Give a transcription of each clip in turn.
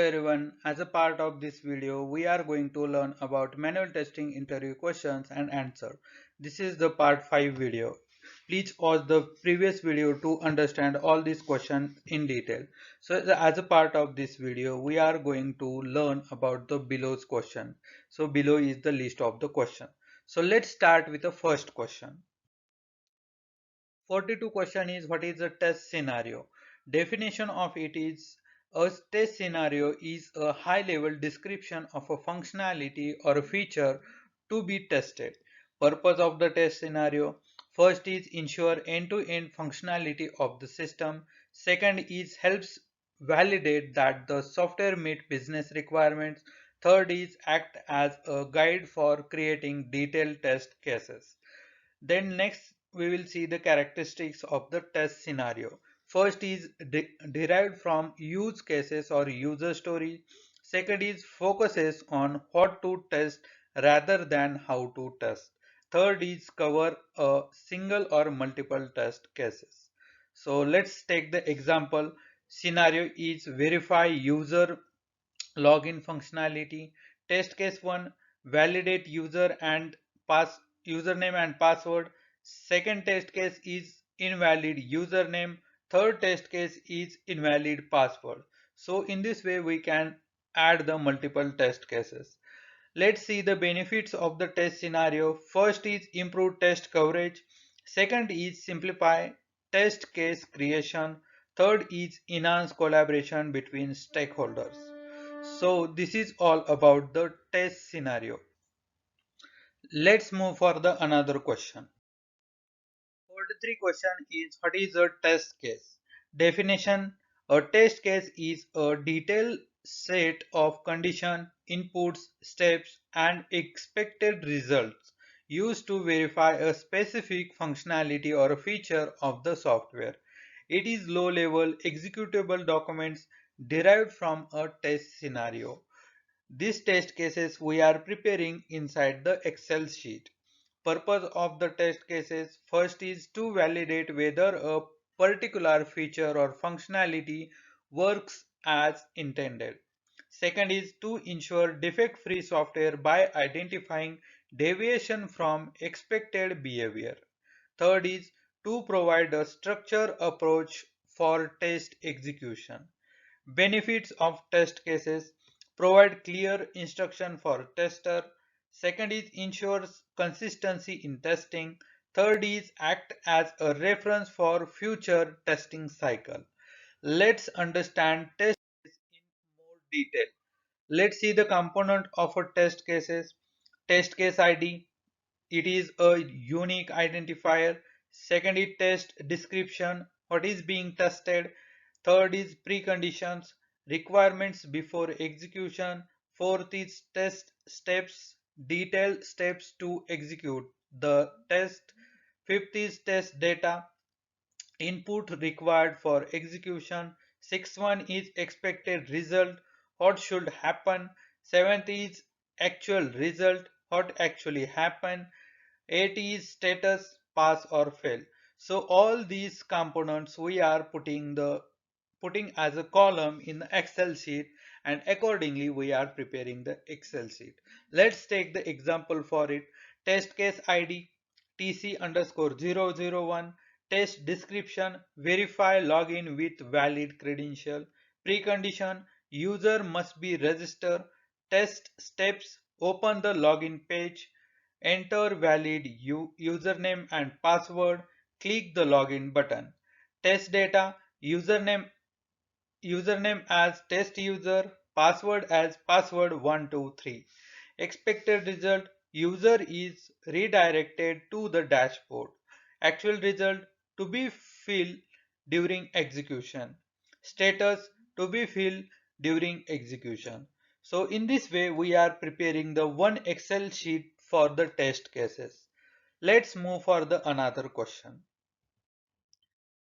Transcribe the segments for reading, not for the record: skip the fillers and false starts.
Everyone, as a part of this video, we are going to learn about manual testing interview questions and answer. This is the part 5 video. Please watch the previous video to understand all these questions in detail. So as a part of this video, we are going to learn about the below's question. So below is the list of the question. So let's start with the first question. 42 question is what is a test scenario? Definition of it is a test scenario is a high level description of a functionality or a feature to be tested. Purpose of the test scenario: first is ensure end-to-end functionality of the system. Second is helps validate that the software meet business requirements. Third is act as a guide for creating detailed test cases. Then next we will see the characteristics of the test scenario. First is derived from use cases or user stories. Second is focuses on what to test rather than how to test. Third is cover a single or multiple test cases. So let's take the example. Scenario is verify user login functionality. Test case 1, validate user and pass username and password. Second test case is invalid username. Third test case is invalid password. So in this way we can add the multiple test cases. Let's see the benefits of the test scenario. First is improve test coverage. Second is simplify test case creation. Third is enhance collaboration between stakeholders. So this is all about the test scenario. Let's move for the another question. 43 question is what is a test case? Definition: a test case is a detailed set of condition, inputs, steps and expected results used to verify a specific functionality or a feature of the software. It is low-level executable documents derived from a test scenario. These test cases we are preparing inside the Excel sheet. Purpose of the test cases: first is to validate whether a particular feature or functionality works as intended. Second is to ensure defect-free software by identifying deviation from expected behavior. Third is to provide a structured approach for test execution. Benefits of test cases: provide clear instruction for tester. Second is ensures consistency in testing. Third is act as a reference for future testing cycle. Let's understand test case in more detail. Let's see the component of a test cases. Test case ID, it is a unique identifier. Second is test description, what is being tested. Third is preconditions, requirements before execution. Fourth is test steps, detailed steps to execute the test. Fifth is test data, input required for execution. Sixth one is expected result, what should happen. Seventh is actual result, what actually happened. 8 is status, pass or fail. So all these components we are putting as a column in the Excel sheet, and accordingly we are preparing the Excel sheet. Let's take the example for it. Test case ID TC underscore 001. Test description: verify login with valid credential. Precondition: user must be registered. Test steps: open the login page, enter valid username and password, click the login button. Test data: username as test user, password as password123. Expected result: user is redirected to the dashboard. Actual result: to be filled during execution. Status: to be filled during execution. So in this way we are preparing the one Excel sheet for the test cases. Let's move for the another question.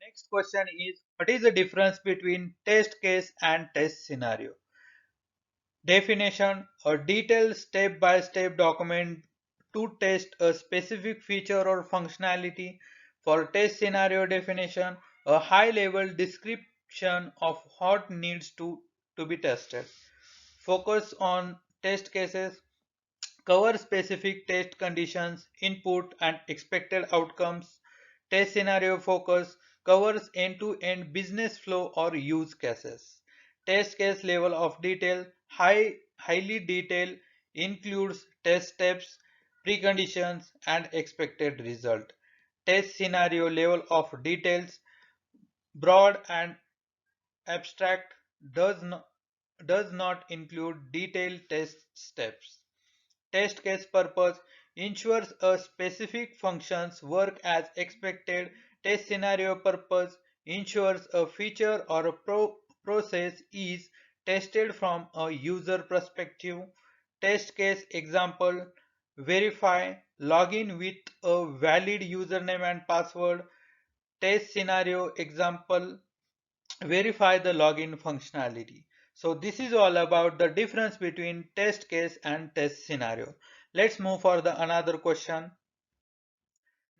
Next question is what is the difference between test case and test scenario? Definition: a detailed step-by-step document to test a specific feature or functionality. For test scenario definition: a high-level description of what needs to to be tested. Focus on test cases, cover specific test conditions, input and expected outcomes. Test scenario focus covers end-to-end business flow or use cases. Test case level of detail, highly detailed, includes test steps, preconditions and expected result. Test scenario level of details, broad and abstract, does not include detailed test steps. Test case purpose ensures a specific functions work as expected. Test scenario purpose ensures a feature or a process is tested from a user perspective. Test case example verify login with a valid username and password. Test scenario example verify the login functionality. So this is all about the difference between test case and test scenario. Let's move for the another question.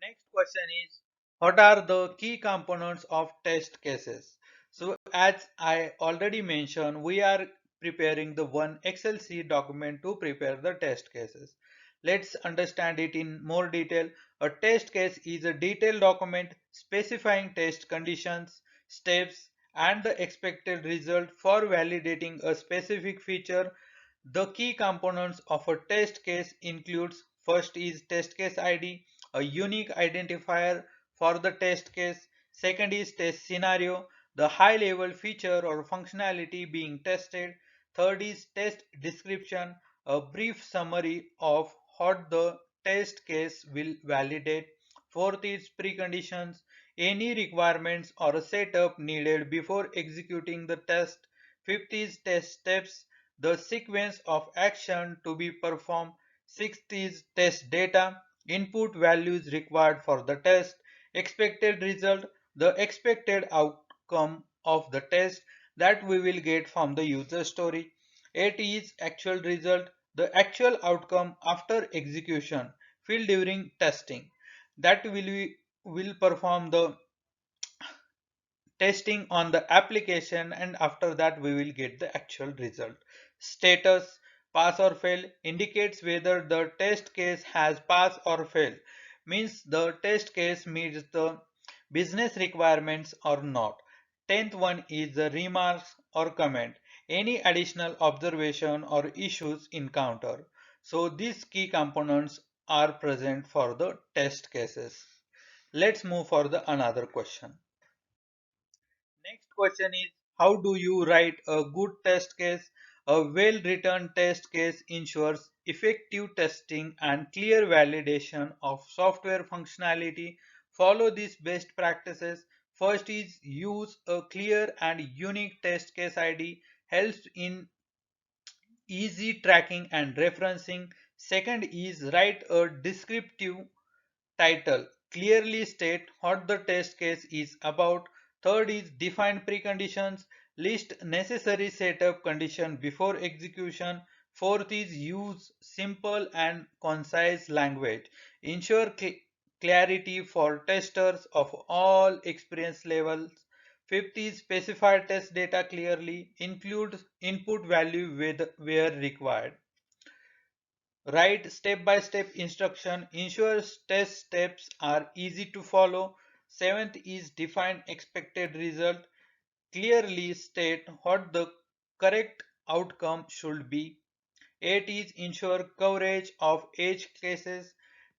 Next question is, what are the key components of test cases? So as I already mentioned, we are preparing the one Excel sheet document to prepare the test cases. Let's understand it in more detail. A test case is a detailed document specifying test conditions, steps, and the expected result for validating a specific feature. The key components of a test case includes first is test case ID, a unique identifier for the test case. Second is test scenario, the high level feature or functionality being tested. Third is test description, a brief summary of what the test case will validate. Fourth is preconditions, any requirements or setup needed before executing the test. Fifth is test steps, the sequence of action to be performed. Sixth is test data, input values required for the test. Expected result, the expected outcome of the test that we will get from the user story. Eight is actual result, the actual outcome after execution, field during testing, that will perform the testing on the application, and after that we will get the actual result. Status, pass or fail, indicates whether the test case has pass or fail, means the test case meets the business requirements or not. 10th one is the remarks or comment, any additional observation or issues encountered. So these key components are present for the test cases. Let's move for the another question. Next question is, how do you write a good test case? A well-written test case ensures effective testing and clear validation of software functionality. Follow these best practices. First is use a clear and unique test case ID, helps in easy tracking and referencing. Second is write a descriptive title, clearly state what the test case is about. Third is define preconditions, list necessary setup condition before execution. Fourth is use simple and concise language, ensure clarity for testers of all experience levels. Fifth is specify test data clearly, include input value where required. Write step-by-step instruction, ensures test steps are easy to follow. Seventh is define expected result, clearly state what the correct outcome should be. 8 is ensure coverage of edge cases,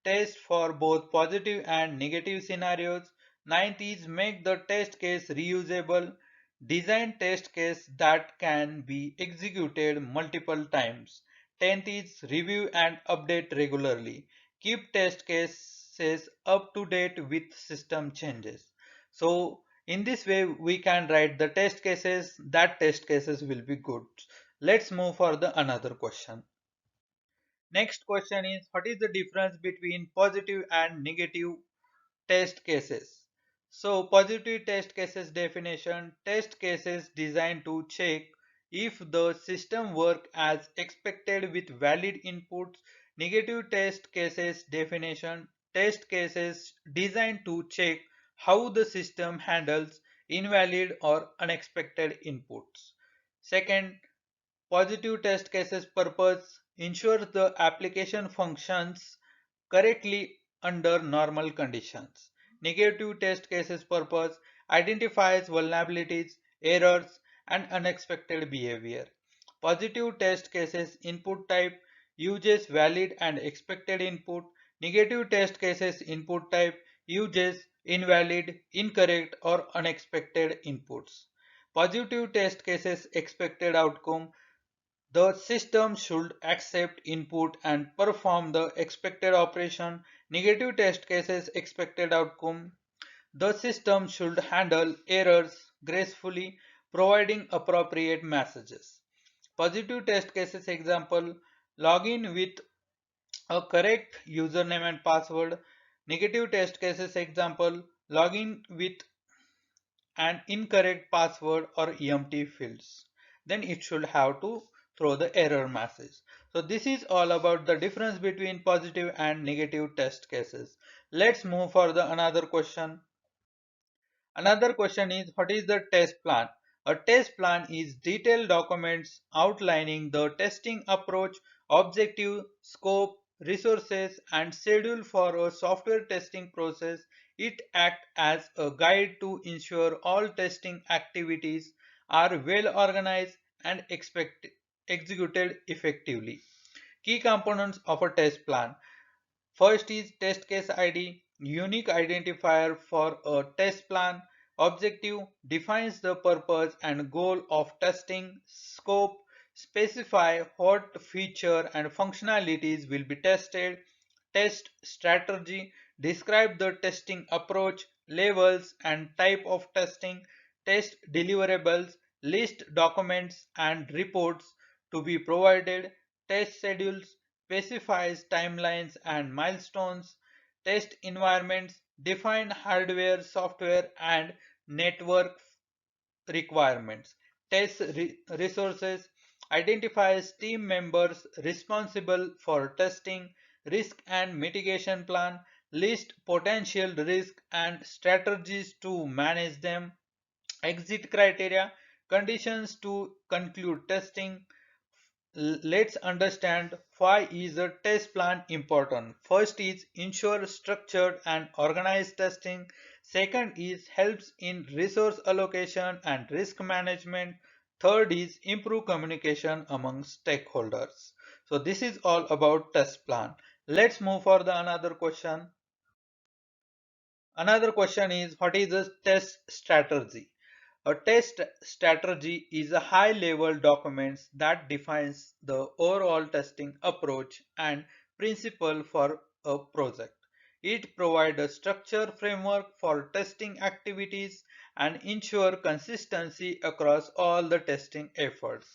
test for both positive and negative scenarios. Ninth is make the test case reusable, design test case that can be executed multiple times. 10th is review and update regularly, keep test cases up to date with system changes. So in this way we can write the test cases, that test cases will be good. Let's move for the another question. Next question is, what is the difference between positive and negative test cases? So positive test cases definition, test cases designed to check if the system work as expected with valid inputs. Negative test cases definition, test cases designed to check how the system handles invalid or unexpected inputs. Second, positive test cases purpose ensures the application functions correctly under normal conditions. Negative test cases purpose identifies vulnerabilities, errors, and unexpected behavior. Positive test cases input type uses valid and expected input. Negative test cases input type uses invalid, incorrect, or unexpected inputs. Positive test cases expected outcome, the system should accept input and perform the expected operation. Negative test cases expected outcome, the system should handle errors gracefully, providing appropriate messages. Positive test cases example, login with a correct username and password. Negative test cases example, login with an incorrect password or empty fields. Then it should have to throw the error message. So this is all about the difference between positive and negative test cases. Let's move for the another question. Another question is, what is the test plan? A test plan is detailed documents outlining the testing approach, objective, scope, resources, and schedule for a software testing process. It acts as a guide to ensure all testing activities are well organized and executed effectively. Key components of a test plan. First is test case ID, unique identifier for a test plan. Objective defines the purpose and goal of testing. Scope specify what feature and functionalities will be tested. Test strategy describe the testing approach, levels and type of testing. Test deliverables list documents and reports to be provided. Test schedules specifies timelines and milestones. Test environments define hardware, software, and network requirements. Test resources identifies team members responsible for testing. Risk and mitigation plan list potential risk and strategies to manage them. Exit criteria conditions to conclude testing. Let's understand why is a test plan important. First is ensure structured and organized testing. Second is helps in resource allocation and risk management. Third is improve communication among stakeholders. So this is all about test plan. Let's move for the another question. Another question is, what is a test strategy? A test strategy is a high-level document that defines the overall testing approach and principle for a project. It provides a structure framework for testing activities and ensure consistency across all the testing efforts.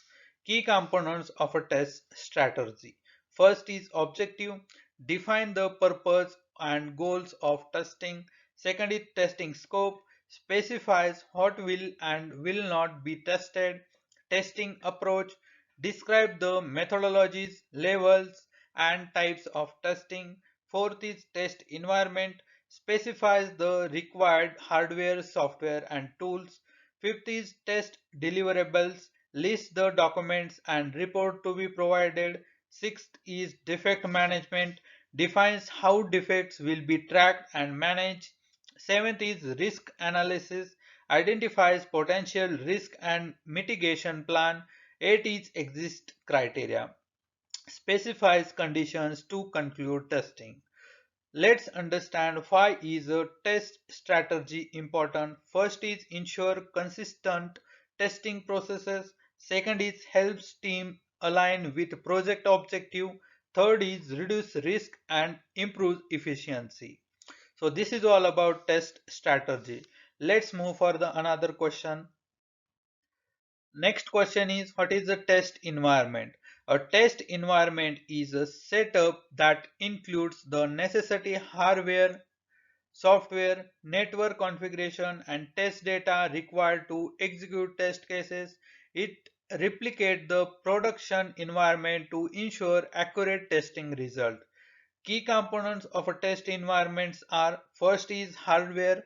Key components of a test strategy. First is objective. Define the purpose and goals of testing. Second is testing scope, specifies what will and will not be tested. Testing approach, describe the methodologies, levels, and types of testing. Fourth is test environment, specifies the required hardware, software, and tools. Fifth is test deliverables, list the documents and report to be provided. Sixth is defect management, defines how defects will be tracked and managed. Seventh is risk analysis, identifies potential risk and mitigation plan. Eight is exit criteria, specifies conditions to conclude testing. Let's understand why is a test strategy important. First is ensure consistent testing processes. Second is helps team align with project objective. Third is reduce risk and improve efficiency. So this is all about test strategy. Let's move for the another question. Next question is, what is a test environment? A test environment is a setup that includes the necessary hardware, software, network configuration, and test data required to execute test cases. It replicates the production environment to ensure accurate testing result. Key components of a test environments are, first is hardware,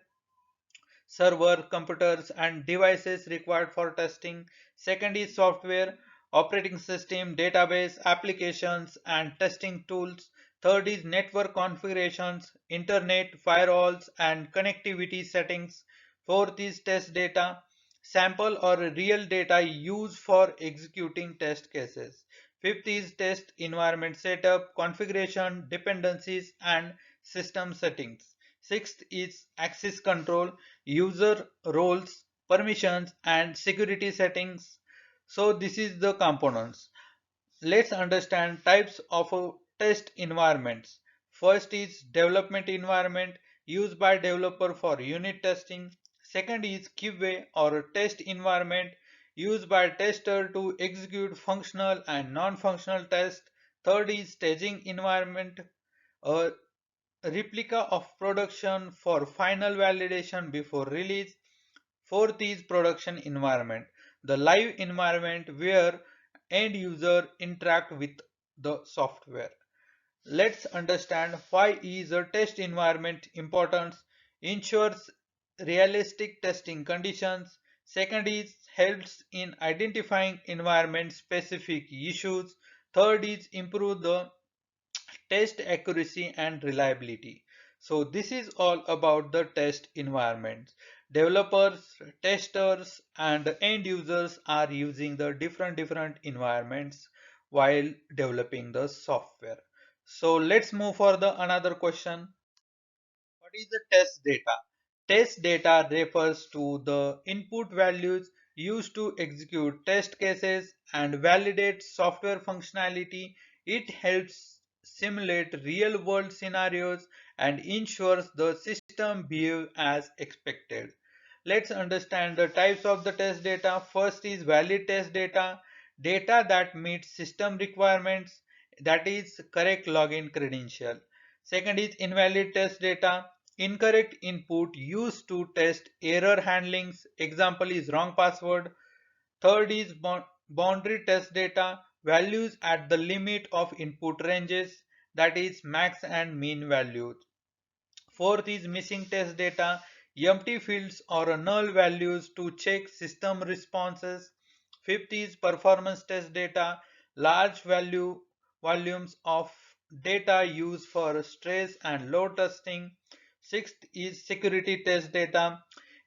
server, computers and devices required for testing. Second is software, operating system, database, applications and testing tools. Third is network configurations, internet, firewalls and connectivity settings. Fourth is test data, sample or real data used for executing test cases. Fifth is test environment setup, configuration, dependencies and system settings. Sixth is access control, user roles, permissions and security settings. So this is the components. Let's understand types of test environments. First is development environment used by developer for unit testing. Second is QA or test environment used by tester to execute functional and non-functional tests. Third is staging environment, a replica of production for final validation before release. Fourth is production environment, the live environment where end user interact with the software. Let's understand why is a test environment important. Ensures realistic testing conditions. Second is helps in identifying environment specific issues. Third is improve the test accuracy and reliability. So this is all about the test environments. Developers, testers and end users are using the different environments while developing the software. So let's move for the another question. What is the test data? Test data refers to the input values used to execute test cases and validate software functionality. It helps simulate real world scenarios and ensures the system behave as expected. Let's understand the types of the test data. First is valid test data, data that meets system requirements, that is correct login credential. Second is invalid test data, incorrect input used to test error handlings, example is wrong password. Third is boundary test data, values at the limit of input ranges, that is max and mean values. Fourth is missing test data, empty fields or null values to check system responses. Fifth is performance test data, large volumes of data used for stress and load testing. Sixth is security test data,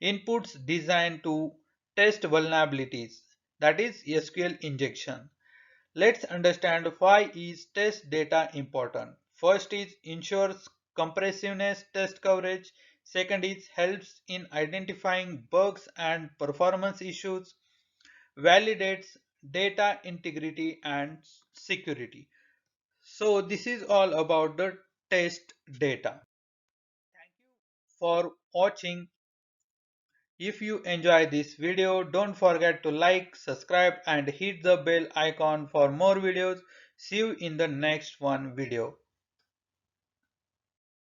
inputs designed to test vulnerabilities, that is SQL injection. Let's understand why is test data important. First is ensures comprehensiveness test coverage. Second is helps in identifying bugs and performance issues. Validates data integrity and security. So this is all about the test data. Thank you for watching. If you enjoy this video, don't forget to like, subscribe and hit the bell icon for more videos. See you in the next one video.